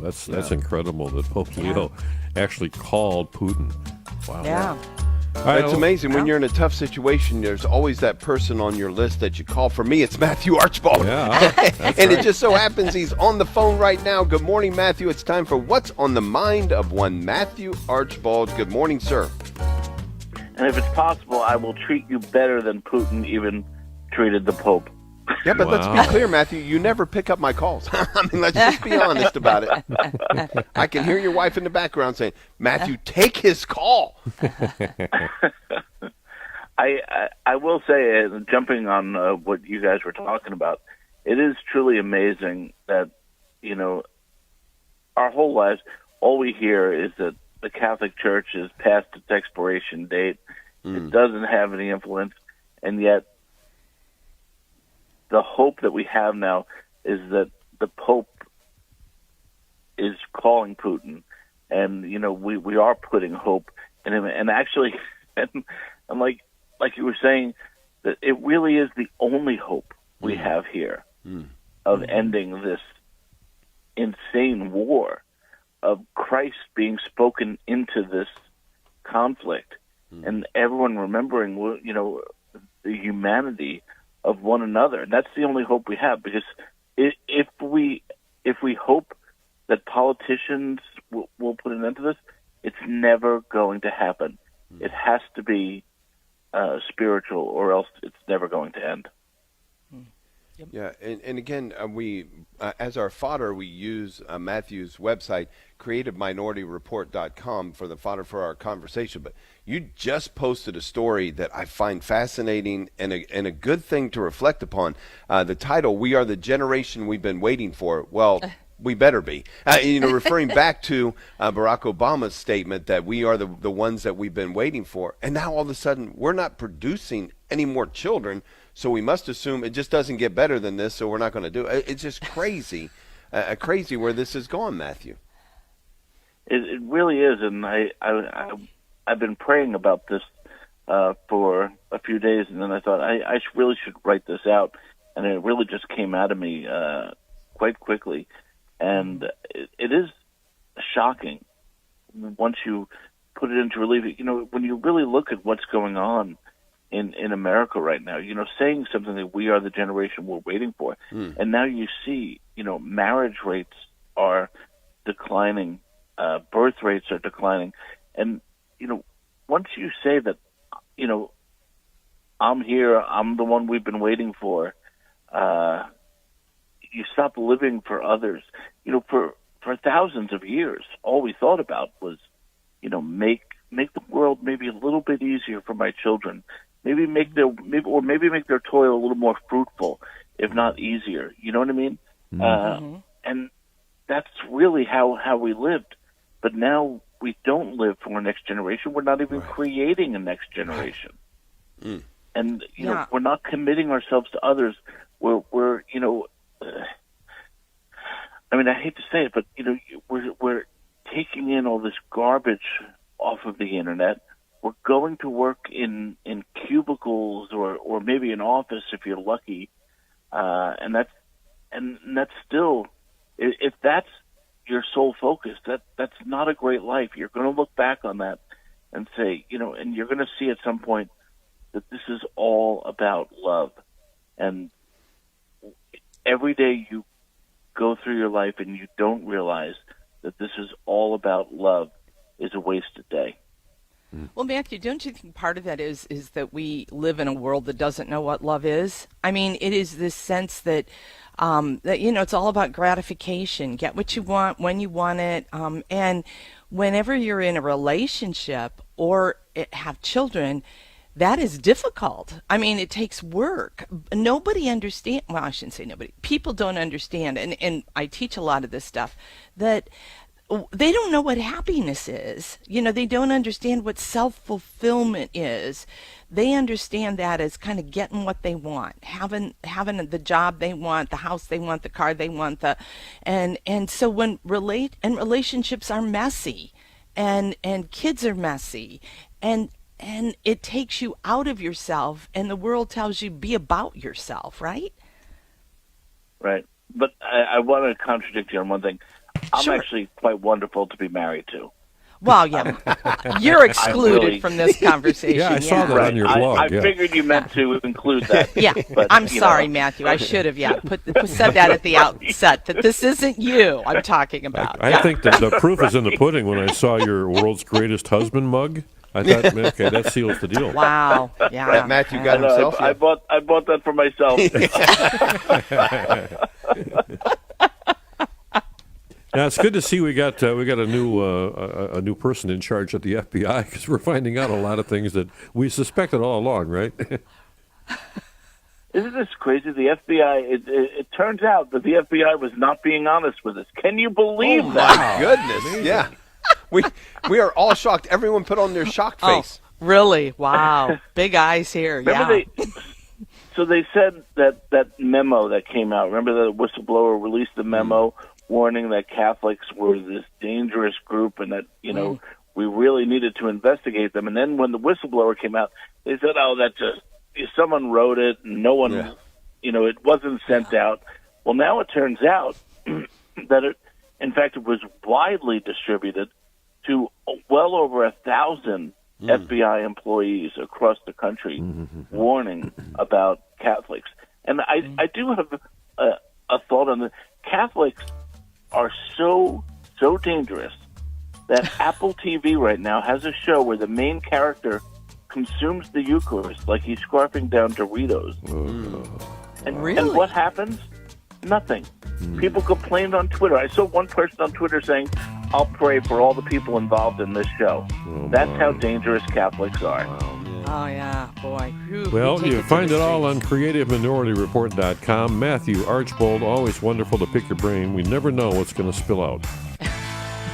That's incredible that Pope Leo actually called Putin. Wow. Yeah. All right, It's amazing when you're in a tough situation. There's always that person on your list that you call. For me, it's Matthew Archbold. Yeah, And it just so happens he's on the phone right now. Good morning, Matthew. It's time for What's on the Mind of one Matthew Archbold. Good morning, sir. And if it's possible, I will treat you better than Putin even treated the Pope. Yeah, but let's be clear, Matthew. You never pick up my calls. I mean, let's just be honest about it. I can hear your wife in the background saying, Matthew, take his call. I will say, jumping on what you guys were talking about, it is truly amazing that, our whole lives, all we hear is that the Catholic Church is past its expiration date. It doesn't have any influence, and yet the hope that we have now is that the Pope is calling Putin, and we are putting hope in him. And actually, and like you were saying, that it really is the only hope we have here of ending this insane war, of Christ being spoken into this conflict, and everyone remembering, the humanity of one another. And that's the only hope we have, because if we hope that politicians will put an end to this, it's never going to happen. It has to be spiritual, or else it's never going to end. Yep. Yeah, and again, we as our fodder, we use Matthew's website, creativeminorityReport.com, for the fodder for our conversation. But you just posted a story that I find fascinating and a good thing to reflect upon. The title, "We Are the Generation We've Been Waiting For." Well, we better be. Referring back to Barack Obama's statement that we are the ones that we've been waiting for. And now all of a sudden, we're not producing any more children, so we must assume it just doesn't get better than this, so we're not going to do it. It's just crazy, crazy where this has gone, Matthew. It really is, and I've been praying about this for a few days, and then I thought I really should write this out, and it really just came out of me quite quickly. And it is shocking once you put it into relief. When you really look at what's going on in America right now, saying something that we are the generation we're waiting for. And now you see, marriage rates are declining, birth rates are declining. And, once you say that, I'm here, I'm the one we've been waiting for, you stop living for others. For thousands of years, all we thought about was, make the world maybe a little bit easier for my children. Maybe make their toil a little more fruitful, if not easier. You know what I mean? And that's really how we lived. But now we don't live for our next generation. We're not even creating a next generation. And we're not committing ourselves to others. We're I hate to say it, but we're taking in all this garbage off of the internet. We're going to work in cubicles or maybe an office if you're lucky, and that's still, if that's your sole focus, that's not a great life. You're going to look back on that and say, and you're going to see at some point that this is all about love. And every day you go through your life and you don't realize that this is all about love is a wasted day. Well, Matthew, don't you think part of that is that we live in a world that doesn't know what love is? I mean, it is this sense that it's all about gratification. Get what you want when you want it. And whenever you're in a relationship or have children, that is difficult. I mean, it takes work. Nobody understands. Well, I shouldn't say nobody. People don't understand. And I teach a lot of this stuff that they don't know what happiness is. They don't understand what self-fulfillment is. They understand that as kind of getting what they want, having the job they want, the house they want, the car they want, and so when relationships are messy, and kids are messy, and it takes you out of yourself, and the world tells you be about yourself, right? Right. But I want to contradict you on one thing. I'm Sure. actually quite wonderful to be married to. Well, yeah, you're excluded really- from this conversation. Yeah, I saw that on your blog. I yeah. figured you meant to include that. Yeah, but, I'm you sorry, know. Matthew. I should have, said that at the outset, that this isn't you I'm talking about. I think that the proof is in the pudding when I saw your world's greatest husband mug. I thought, okay, that seals the deal. Wow. Yeah. Matthew got I know, himself. I bought that for myself. Now it's good to see we got a new person in charge at the FBI because we're finding out a lot of things that we suspected all along, right? Isn't this crazy? The FBI. It turns out that the FBI was not being honest with us. Can you believe that? My goodness, yeah. We are all shocked. Everyone put on their shocked face. Really? Wow. Big eyes here. Remember so they said that memo that came out. Remember the whistleblower released the memo warning that Catholics were this dangerous group and that we really needed to investigate them. And then when the whistleblower came out, they said, "Oh, that just someone wrote it, and no one, it wasn't sent out." Well, now it turns out that in fact, it was widely distributed to well over 1,000 FBI employees across the country, warning about Catholics. And I do have a thought on the Catholics are so dangerous that Apple TV right now has a show where the main character consumes the Eucharist like he's scarfing down Doritos. And what happens? Nothing. People complained on Twitter. I saw one person on Twitter saying, "I'll pray for all the people involved in this show." That's how dangerous Catholics are. Oh, yeah, boy. Well, you to find the it all streets. on CreativeMinorityReport.com. Matthew, Archbold, always wonderful to pick your brain. We never know what's going to spill out.